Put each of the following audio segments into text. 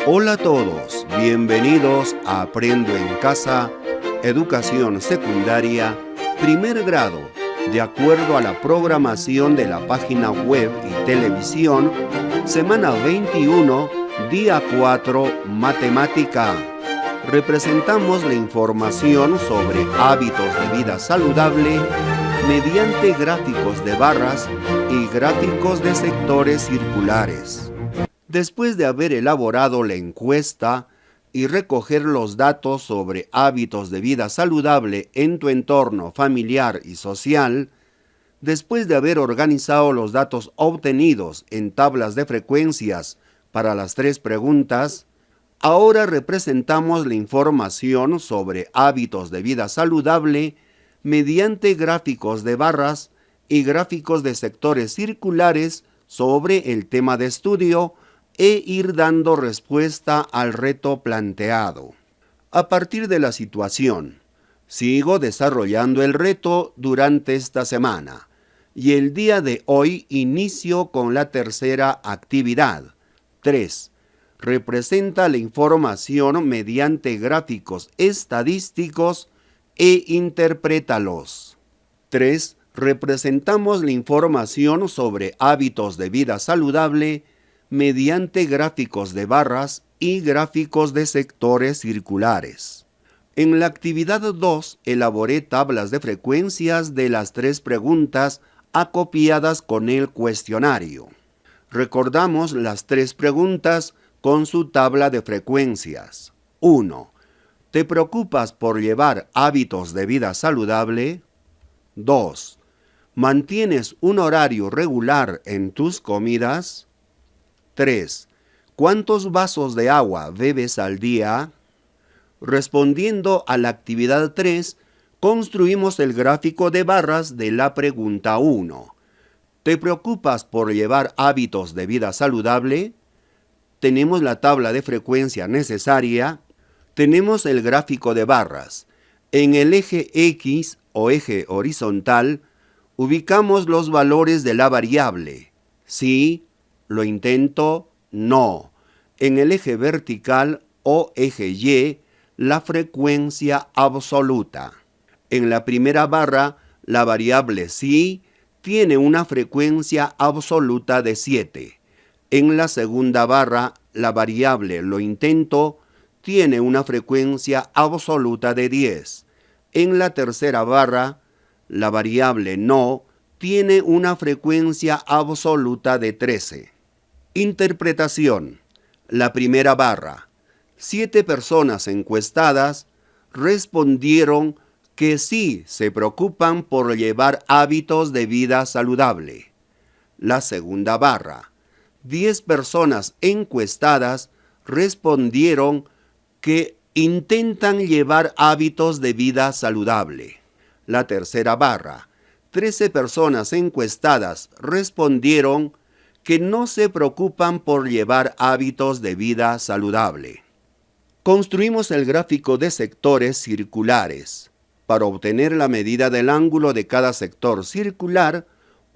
Hola a todos, bienvenidos a Aprendo en Casa, Educación Secundaria, primer grado, de acuerdo a la programación de la página web y televisión, semana 21, día 4, Matemática. Representamos la información sobre hábitos de vida saludable mediante gráficos de barras y gráficos de sectores circulares. Después de haber elaborado la encuesta y recoger los datos sobre hábitos de vida saludable en tu entorno familiar y social, después de haber organizado los datos obtenidos en tablas de frecuencias para las 3 preguntas, ahora representamos la información sobre hábitos de vida saludable mediante gráficos de barras y gráficos de sectores circulares sobre el tema de estudio e ir dando respuesta al reto planteado. A partir de la situación, sigo desarrollando el reto durante esta semana y el día de hoy inicio con la tercera actividad. 3. Representa la información mediante gráficos estadísticos e interprétalos. 3. Representamos la información sobre hábitos de vida saludable mediante gráficos de barras y gráficos de sectores circulares. En la actividad 2 elaboré tablas de frecuencias de las 3 preguntas acopiadas con el cuestionario. Recordamos las 3 preguntas con su tabla de frecuencias. 1. ¿Te preocupas por llevar hábitos de vida saludable? 2. ¿Mantienes un horario regular en tus comidas? 3. ¿Cuántos vasos de agua bebes al día? Respondiendo a la actividad 3, construimos el gráfico de barras de la pregunta 1. ¿Te preocupas por llevar hábitos de vida saludable? Tenemos la tabla de frecuencia necesaria. Tenemos el gráfico de barras. En el eje X o eje horizontal, ubicamos los valores de la variable. Sí, lo intento, no. En el eje vertical o eje Y, la frecuencia absoluta. En la primera barra, la variable sí tiene una frecuencia absoluta de 7. En la segunda barra, la variable lo intento tiene una frecuencia absoluta de 10. En la tercera barra, la variable no tiene una frecuencia absoluta de 13. Interpretación. La primera barra. 7 personas encuestadas respondieron que sí se preocupan por llevar hábitos de vida saludable. La segunda barra. 10 personas encuestadas respondieron que intentan llevar hábitos de vida saludable. La tercera barra. 13 personas encuestadas respondieron que no se preocupan por llevar hábitos de vida saludable. Construimos el gráfico de sectores circulares. Para obtener la medida del ángulo de cada sector circular,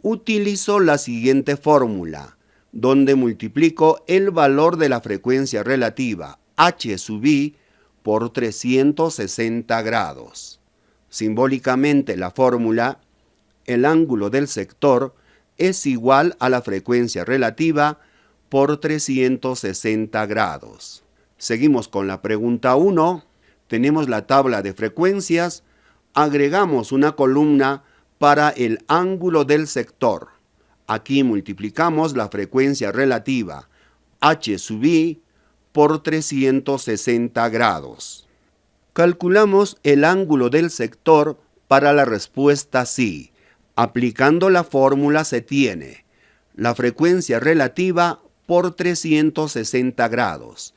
utilizo la siguiente fórmula, donde multiplico el valor de la frecuencia relativa h sub i por 360 grados. Simbólicamente la fórmula, el ángulo del sector es igual a la frecuencia relativa por 360 grados. Seguimos con la pregunta 1. Tenemos la tabla de frecuencias. Agregamos una columna para el ángulo del sector. Aquí multiplicamos la frecuencia relativa h sub i por 360 grados. Calculamos el ángulo del sector para la respuesta sí. Aplicando la fórmula se tiene la frecuencia relativa por 360 grados.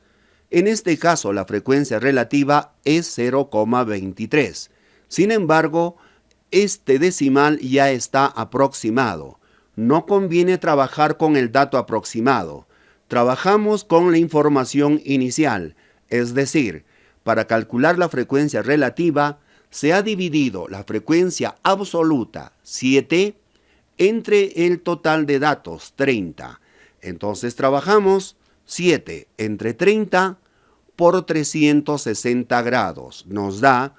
En este caso la frecuencia relativa es 0,23. Sin embargo, este decimal ya está aproximado. No conviene trabajar con el dato aproximado. Trabajamos con la información inicial, es decir, para calcular la frecuencia relativa, se ha dividido la frecuencia absoluta, 7, entre el total de datos, 30. Entonces trabajamos 7 entre 30 por 360 grados nos da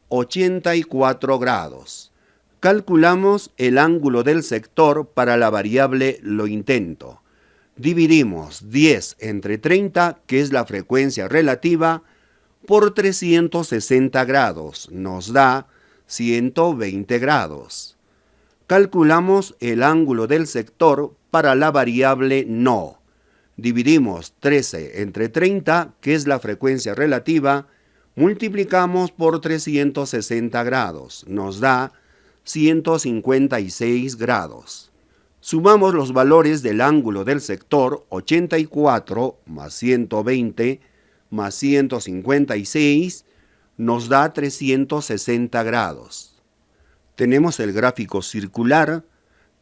84 grados. Calculamos el ángulo del sector para la variable lo intento. Dividimos 10 entre 30, que es la frecuencia relativa, por 360 grados. Nos da 120 grados. Calculamos el ángulo del sector para la variable no. Dividimos 13 entre 30, que es la frecuencia relativa, multiplicamos por 360 grados. Nos da 156 grados. Sumamos los valores del ángulo del sector 84 más 120 más 156 nos da 360 grados. Tenemos el gráfico circular.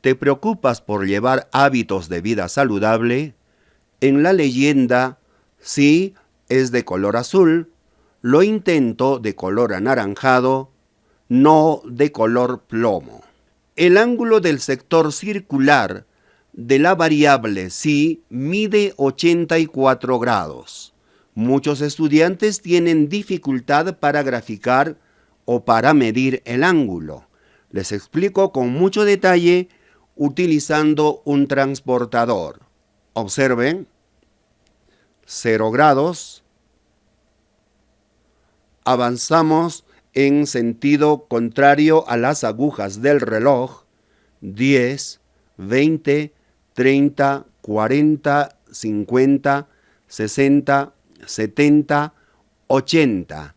¿Te preocupas por llevar hábitos de vida saludable? En la leyenda, sí, es de color azul, lo intento de color anaranjado, no de color plomo. El ángulo del sector circular de la variable sí mide 84 grados. Muchos estudiantes tienen dificultad para graficar o para medir el ángulo. Les explico con mucho detalle utilizando un transportador. Observen, 0 grados. Avanzamos en sentido contrario a las agujas del reloj, 10, 20, 30, 40, 50, 60, 70, 80.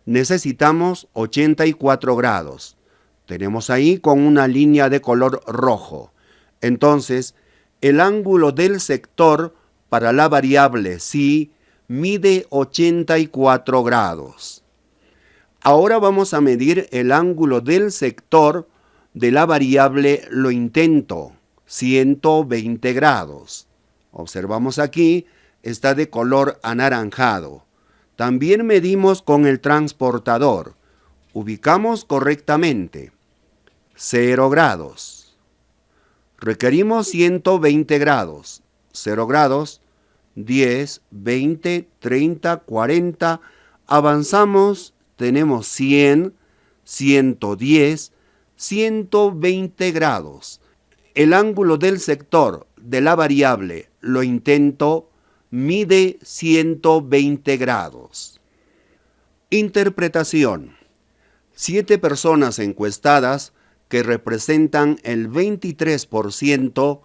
Necesitamos 84 grados. Tenemos ahí con una línea de color rojo. Entonces, el ángulo del sector para la variable sí mide 84 grados. Ahora vamos a medir el ángulo del sector de la variable lo intento, 120 grados. Observamos aquí, está de color anaranjado. También medimos con el transportador. Ubicamos correctamente. 0 grados. Requerimos 120 grados. 0 grados, 10, 20, 30, 40. Avanzamos. Tenemos 100, 110, 120 grados. El ángulo del sector de la variable lo intento mide 120 grados. Interpretación. 7 personas encuestadas, que representan el 23%,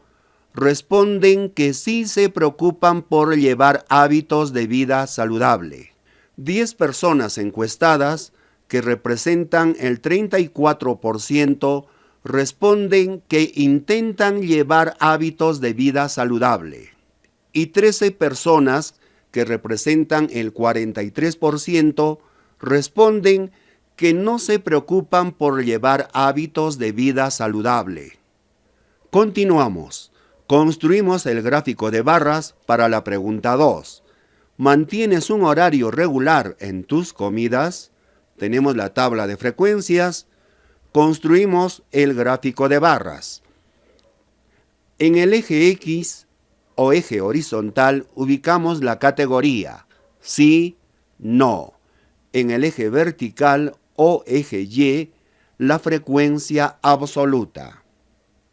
responden que sí se preocupan por llevar hábitos de vida saludable. 10 personas encuestadas, que representan el 34%, responden que intentan llevar hábitos de vida saludable. Y 13 personas, que representan el 43%, responden que no se preocupan por llevar hábitos de vida saludable. Continuamos. Construimos el gráfico de barras para la pregunta 2. ¿Mantienes un horario regular en tus comidas? Tenemos la tabla de frecuencias. Construimos el gráfico de barras. En el eje X o eje horizontal ubicamos la categoría sí, no. En el eje vertical o eje Y, la frecuencia absoluta.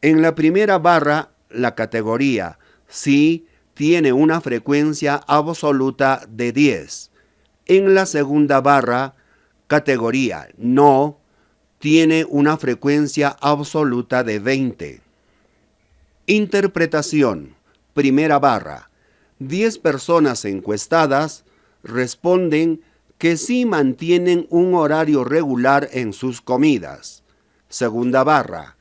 En la primera barra, la categoría sí tiene una frecuencia absoluta de 10. En la segunda barra, categoría no, tiene una frecuencia absoluta de 20. Interpretación. Primera barra. 10 personas encuestadas responden que sí mantienen un horario regular en sus comidas. Segunda barra.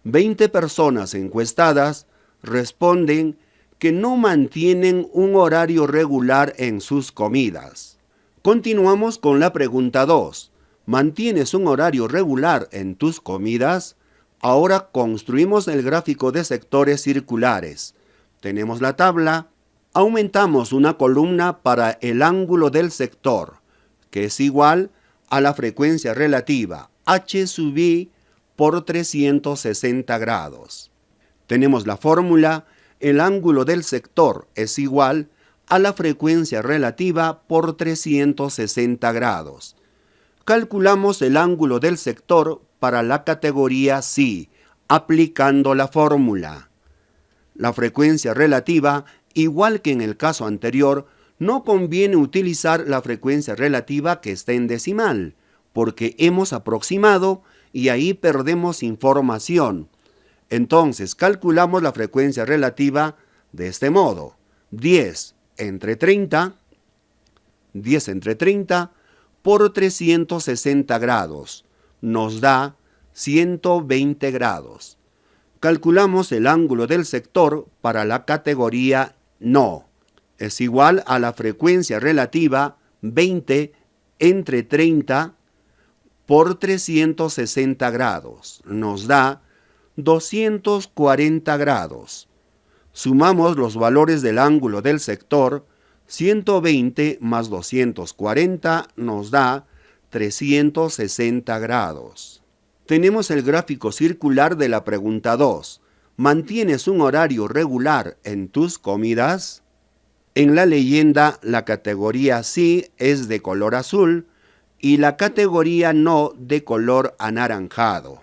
20 personas encuestadas responden que no mantienen un horario regular en sus comidas. Continuamos con la pregunta 2. ¿Mantienes un horario regular en tus comidas? Ahora construimos el gráfico de sectores circulares. Tenemos la tabla. Aumentamos una columna para el ángulo del sector, que es igual a la frecuencia relativa h sub i por 360 grados. Tenemos la fórmula. El ángulo del sector es igual a la frecuencia relativa por 360 grados. Calculamos el ángulo del sector para la categoría psi, aplicando la fórmula. La frecuencia relativa, igual que en el caso anterior, no conviene utilizar la frecuencia relativa que está en decimal, porque hemos aproximado y ahí perdemos información. Entonces calculamos la frecuencia relativa de este modo. 10 entre 30 por 360 grados nos da 120 grados. Calculamos el ángulo del sector para la categoría no. Es igual a la frecuencia relativa 20 entre 30 por 360 grados. Nos da 240 grados. Sumamos los valores del ángulo del sector. 120 más 240 nos da 360 grados. Tenemos el gráfico circular de la pregunta 2. ¿Mantienes un horario regular en tus comidas? En la leyenda, la categoría sí es de color azul y la categoría no de color anaranjado.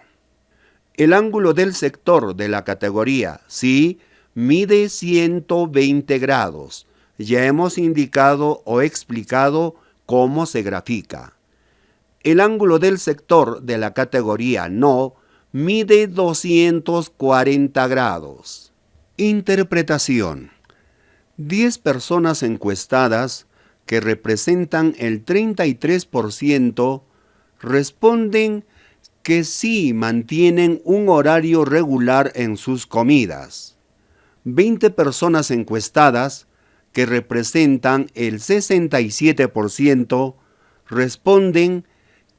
El ángulo del sector de la categoría sí mide 120 grados. Ya hemos indicado o explicado cómo se grafica. El ángulo del sector de la categoría no mide 240 grados. Interpretación. 10 personas encuestadas, que representan el 33%, responden que sí mantienen un horario regular en sus comidas. 20 personas encuestadas, que representan el 67%, responden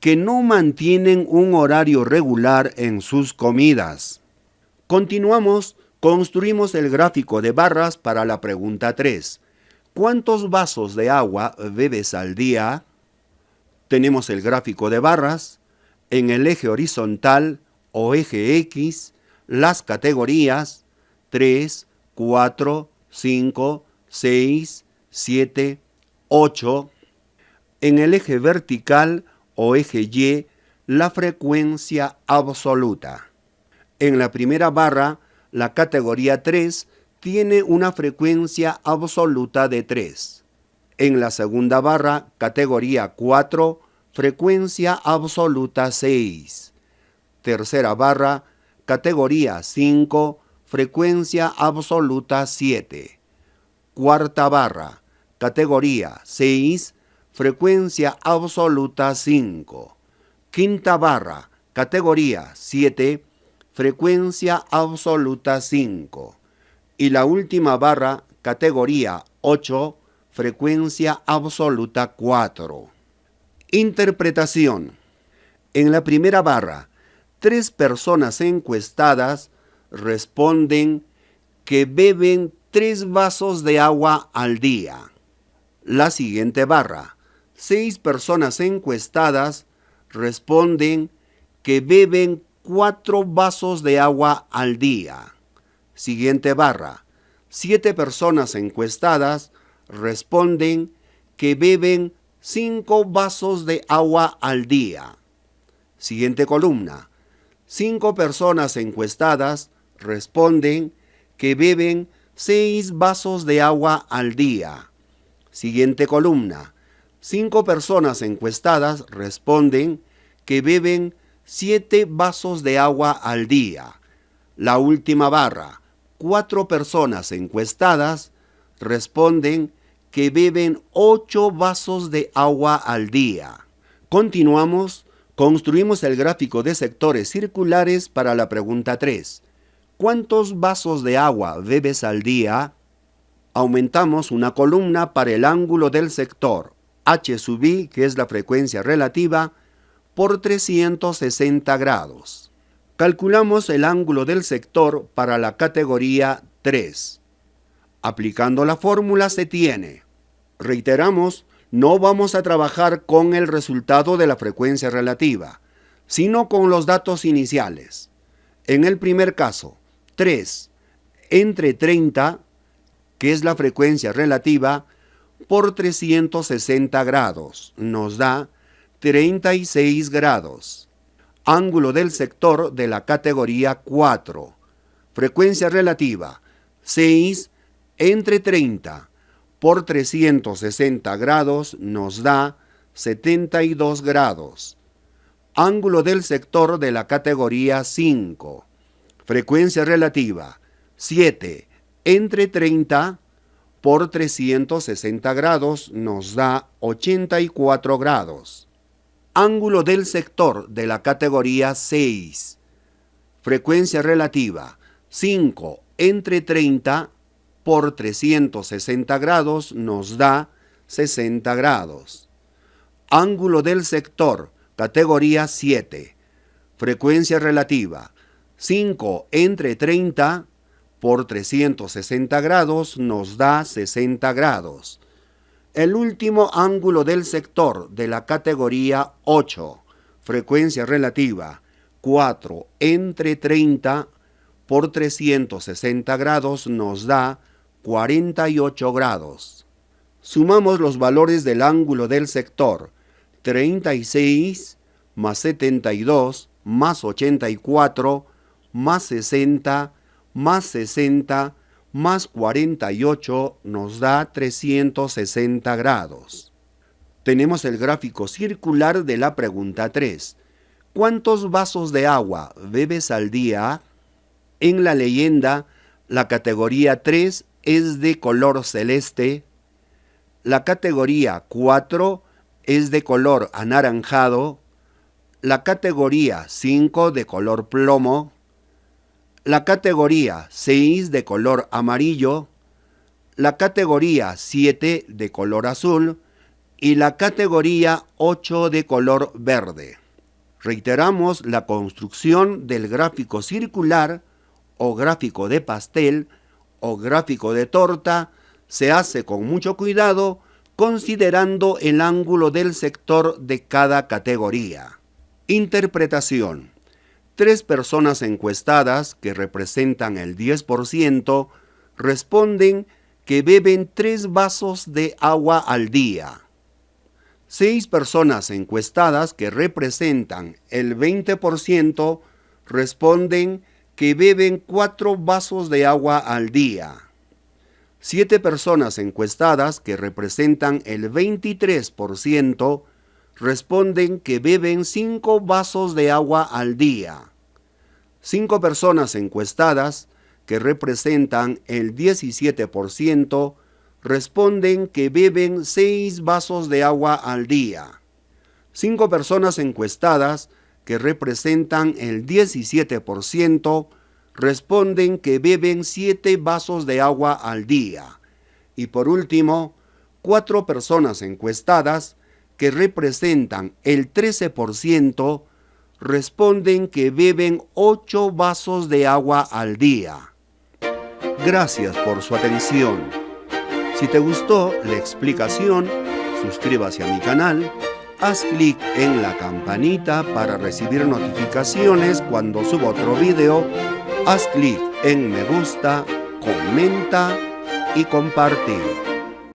que no mantienen un horario regular en sus comidas. Continuamos, construimos el gráfico de barras para la pregunta 3. ¿Cuántos vasos de agua bebes al día? Tenemos el gráfico de barras. En el eje horizontal o eje X, las categorías 3, 4, 5, 6, 7, 8. En el eje vertical o eje Y, la frecuencia absoluta. En la primera barra, la categoría 3 tiene una frecuencia absoluta de 3. En la segunda barra, categoría 4, frecuencia absoluta 6. Tercera barra, categoría 5, frecuencia absoluta 7. Cuarta barra, categoría 6, frecuencia absoluta 5. Quinta barra, categoría 7, frecuencia absoluta 5. Y la última barra, categoría 8, frecuencia absoluta 4. Interpretación. En la primera barra, 3 personas encuestadas responden que beben 3 vasos de agua al día. La siguiente barra, 6 personas encuestadas responden que beben 4 vasos de agua al día. Siguiente barra, 7 personas encuestadas responden que beben 5 vasos de agua al día. Siguiente columna, 5 personas encuestadas responden que beben 6 vasos de agua al día. Siguiente columna, 5 personas encuestadas responden que beben 7 vasos de agua al día. La última barra, 4 personas encuestadas responden que beben 8 vasos de agua al día. Continuamos, construimos el gráfico de sectores circulares para la pregunta 3. ¿Cuántos vasos de agua bebes al día? Aumentamos una columna para el ángulo del sector, H sub I, que es la frecuencia relativa, por 360 grados. Calculamos el ángulo del sector para la categoría 3. Aplicando la fórmula se tiene. Reiteramos, no vamos a trabajar con el resultado de la frecuencia relativa, sino con los datos iniciales. En el primer caso, 3 entre 30, que es la frecuencia relativa, por 360 grados nos da 36 grados. Ángulo del sector de la categoría 4. Frecuencia relativa 6 entre 30 por 360 grados nos da 72 grados. Ángulo del sector de la categoría 5. Frecuencia relativa 7 entre 30 por 360 grados nos da 84 grados. Ángulo del sector de la categoría 6. Frecuencia relativa 5 entre 30 por 360 grados nos da 60 grados. Ángulo del sector categoría 7. Frecuencia relativa 5 entre 30 por 360 grados nos da 60 grados. El último ángulo del sector de la categoría 8, frecuencia relativa 4 entre 30 por 360 grados nos da 48 grados. Sumamos los valores del ángulo del sector 36 más 72 más 84 más 60 más 60 más 48 nos da 360 grados. Tenemos el gráfico circular de la pregunta 3. ¿Cuántos vasos de agua bebes al día? En la leyenda, la categoría 3 es de color celeste, la categoría 4 es de color anaranjado, la categoría 5 de color plomo, la categoría 6 de color amarillo, la categoría 7 de color azul y la categoría 8 de color verde. Reiteramos la construcción del gráfico circular o gráfico de pastel o gráfico de torta se hace con mucho cuidado considerando el ángulo del sector de cada categoría. Interpretación. 3 personas encuestadas, que representan el 10%, responden que beben 3 vasos de agua al día. 6 personas encuestadas, que representan el 20%, responden que beben 4 vasos de agua al día. 7 personas encuestadas, que representan el 23%, responden que beben 5 vasos de agua al día. 5 personas encuestadas, que representan el 17%, responden que beben 6 vasos de agua al día. 5 personas encuestadas, que representan el 17%, responden que beben 7 vasos de agua al día. Y por último, 4 personas encuestadas, que representan el 13%, responden que beben 8 vasos de agua al día. Gracias por su atención. Si te gustó la explicación, suscríbase a mi canal, haz clic en la campanita para recibir notificaciones cuando suba otro video, haz clic en me gusta, comenta y comparte.